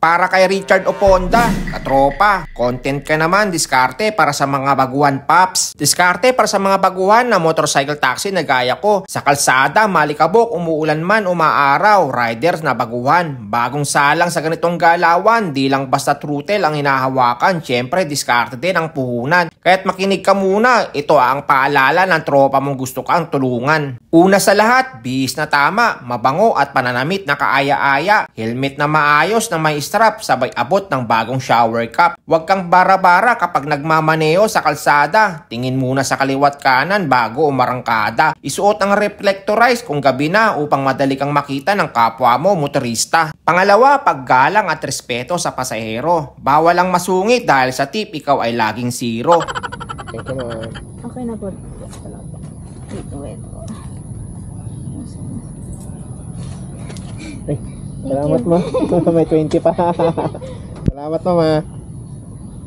Para kay Richard Oponda, katropa, content ka naman, diskarte para sa mga baguhan paps. Diskarte para sa mga baguhan na motorcycle taxi na gaya ko. Sa kalsada, malikabok, umuulan man, umaaraw, riders na baguhan. Bagong salang sa ganitong galawan, di lang basta throttle ang hinahawakan, syempre diskarte din ang puhunan. Kaya't makinig ka muna, ito ang paalala ng tropa mong gusto kang tulungan. Una sa lahat, bihis na tama, mabango at pananamit na kaaya-aya, helmet na maayos na may strap, sabay abot ng bagong shower cap. Huwag kang bara-bara kapag nagmamaneo sa kalsada. Tingin muna sa kaliwat kanan bago umarangkada. Isuot ang reflectorize kung gabi na upang madali kang makita ng kapwa mo motorista. Pangalawa, paggalang at respeto sa pasahero. Bawal ang masungit dahil sa tip ikaw ay laging zero. Okay na po. Salamat mo. May 20 pa. Salamat mama.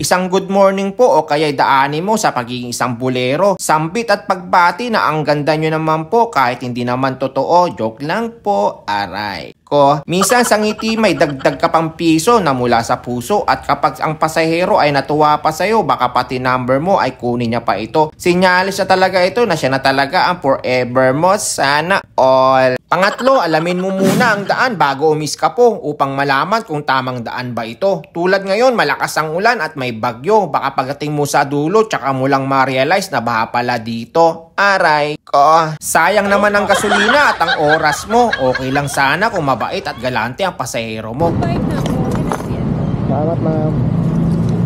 Isang good morning po o kaya'y daanin mo sa pagiging isang bulero. Sambit at pagbati na ang ganda nyo naman po kahit hindi naman totoo. Joke lang po, aray ko. Minsan sa ngiti may dagdag ka pang piso na mula sa puso at kapag ang pasahero ay natuwa pa sa'yo, baka pati number mo ay kunin niya pa ito. Sinyalis na talaga ito na siya na talaga ang forever mo. Sana all. Pangatlo, alamin mo muna ang daan bago umis ka po upang malaman kung tamang daan ba ito. Tulad ngayon, malakas ang ulan at may bagyo. Baka pagdating mo sa dulo, tsaka mo lang ma-realize na baha pala dito. Aray ko. Sayang naman ang gasolina at ang oras mo. Okay lang sana kung mabait at galante ang pasahero mo. Salamat ma'am.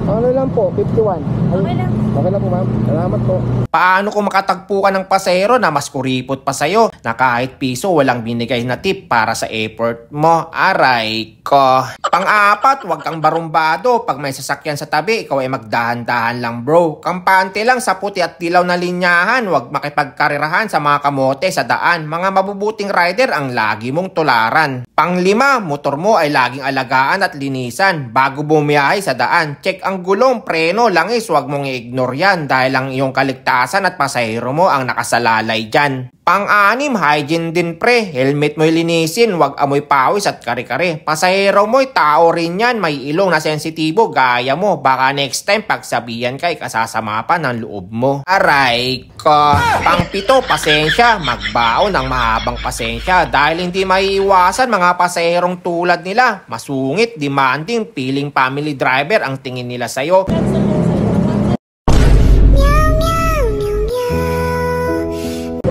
Ano lang po, 51. Okay lang. Okay lang po ma'am. Salamat po. Paano kung makatagpo ka ng pasahero na mas kuripot pa sa'yo na kahit piso walang binigay na tip para sa effort mo? Aray ko. Pang-apat, huwag kang barumbado. Pag may sasakyan sa tabi, ikaw ay magdahan-dahan lang bro. Kampante lang sa puti at dilaw na linyahan. Huwag makipagkarirahan sa mga kamote sa daan. Mga mabubuting rider ang lagi mong tularan. Pang-lima, motor mo ay laging alagaan at linisan. Bago bumiyahe sa daan, check ang gulong, preno, langis. Huwag mong i-ignore yan dahil ang iyong kaligtasan at pasahero mo ang nakasalalay dyan. Pang-anim, hygiene din pre. Helmet mo'y linisin, wag amoy pawis at kare-kare. Pasahero mo'y tao rin yan, may ilong na sensitibo gaya mo. Baka next time pagsabihan kay kasasama pa ng loob mo. Aray ko. Pang-pito, pasensya. Magbaon ng mahabang pasensya dahil hindi maiiwasan mga pasaherong tulad nila. Masungit, demanding, feeling family driver ang tingin nila sa'yo.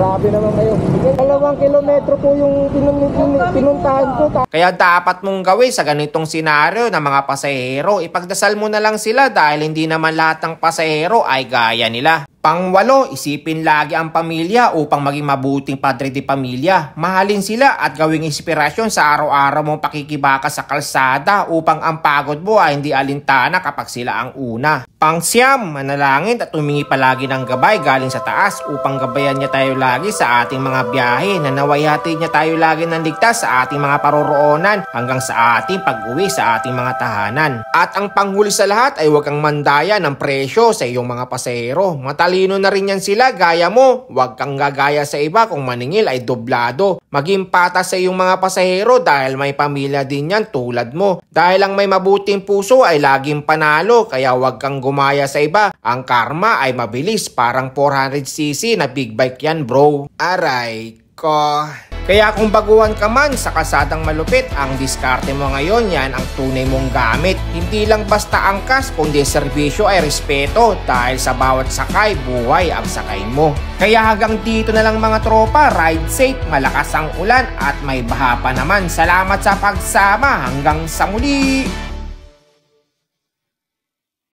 Grabe naman kayo. 2 kilometro po yung pinuntahan ko. Kaya dapat mong gawin sa ganitong senaryo ng mga pasahero, ipagdasal mo na lang sila dahil hindi naman lahat ng pasahero ay gaya nila. Pang-walo, isipin lagi ang pamilya upang maging mabuting padre de pamilya. Mahalin sila at gawing inspirasyon sa araw-araw mong pakikibaka sa kalsada upang ang pagod mo ay hindi alintana kapag sila ang una. Pang-siyam, manalangin at humingi palagi ng gabay galing sa taas upang gabayan niya tayo lagi sa ating mga biyahe na naway hatid niya tayo lagi ng ligtas sa ating mga paroroonan hanggang sa ating pag-uwi sa ating mga tahanan. At ang panghuli sa lahat ay huwag kang mandaya ng presyo sa iyong mga pasahero. Talino na rin yan sila, gaya mo. Huwag kang gagaya sa iba kung maningil ay doblado. Maging patas sa iyong mga pasahero dahil may pamilya din yan tulad mo. Dahil ang may mabuting puso ay laging panalo, kaya huwag kang gumaya sa iba. Ang karma ay mabilis, parang 400cc na big bike yan bro. Aray ko. Kaya kung baguhan ka man sa kasadang malupit, ang diskarte mo ngayon yan ang tunay mong gamit. Hindi lang basta angkas, kundi serbisyo ay respeto dahil sa bawat sakay, buhay ang sakay mo. Kaya hanggang dito na lang mga tropa, ride safe, malakas ang ulan at may baha pa naman. Salamat sa pagsama, hanggang sa muli!